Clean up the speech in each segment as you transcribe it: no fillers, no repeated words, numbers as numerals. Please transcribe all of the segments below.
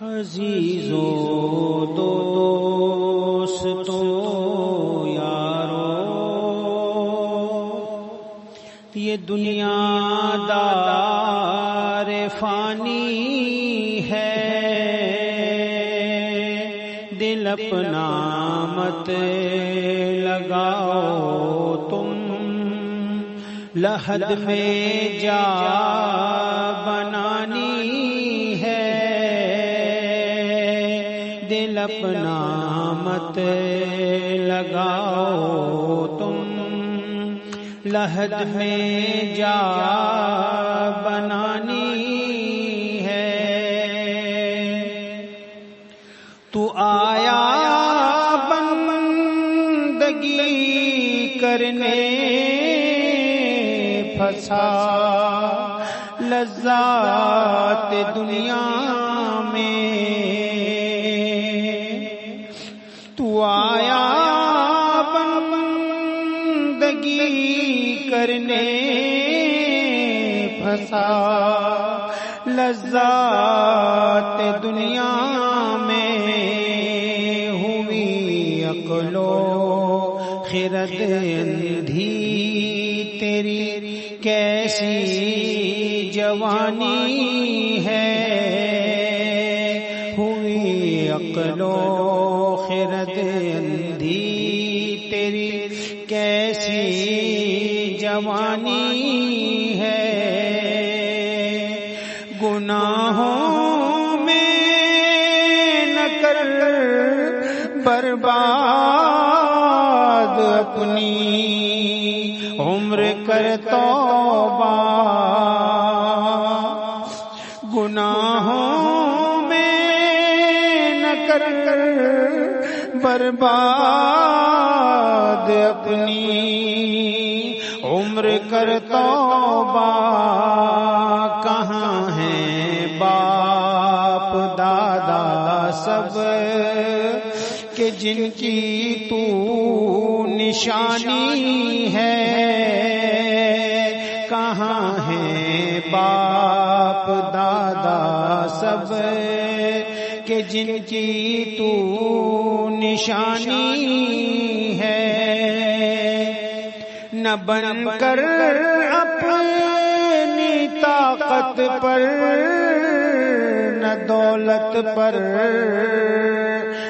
अजीजो दोस्तों यारो, ये दुनियादार फानी है, दिल अपना मत लगाओ तुम, लहद में जा बनानी है, दिल अपना मत लगाओ तुम, लहद में जा बनानी है। तू आया बंदगी करने, फंसा लज़्ज़ात दुनिया में, तू आया बंदगी करने, फंसा लज़्ज़ात दुनिया में, हुई अक्लो खिरद अंधी तेरी कैसी जवानी है, हुई अक्लो खिरद अंधी तेरी कैसी जवानी है। गुनाहों में न कर बर्बाद अपनी उम्र कर तौबा, गुनाहों में न कर बर्बाद अपनी उम्र कर तौबा। कहाँ हैं बाप दादा सब के जिनकी तू निशानी है, कहाँ हैं बाप दादा सब के जिनकी तू निशानी है। न बनकर अपनी ताकत पर, न दौलत पर,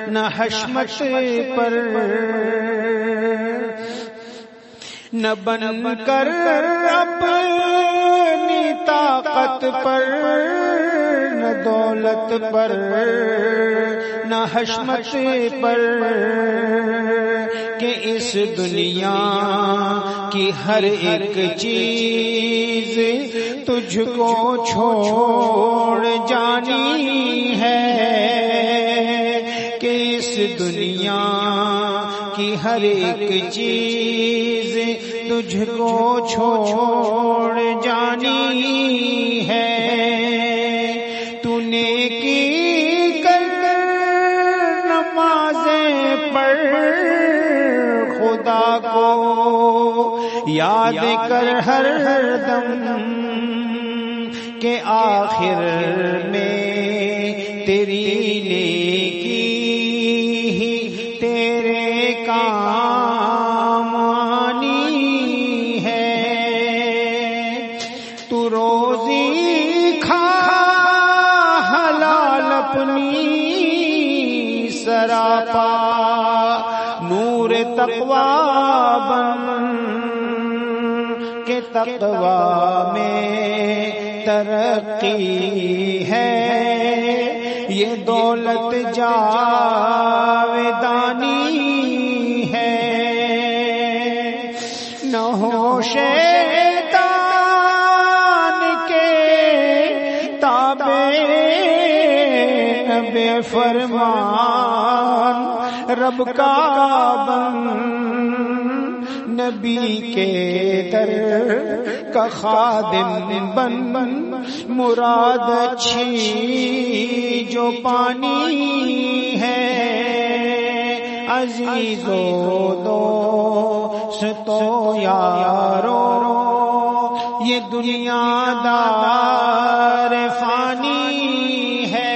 न हशमत पर, न बनकर अपनी ताकत पर, न दौलत पर, न हशमत पर, कि इस दुनिया की हर एक चीज तुझको छोड़ जानी है, कि इस दुनिया की हर एक चीज तुझको छोड़ जानी है। तूने की कर नमाज़ें पढ़, खुदा को याद कर हर दम, के आखिर में तेरी नेकी ही तेरे काम आनी है। तू रोजी खा हलाल अपनी सरापा, नूर तक़वा बन के तक़वा में तरक्की है, ये दौलत जावेदानी है। न हो शैतान के ताबे, न बेफरमान रब का बन, नबी के दर का खादिम बन, मुराद अच्छी जो पानी है। अजीजो दोस्तों यारो, ये दुनियादार फानी है,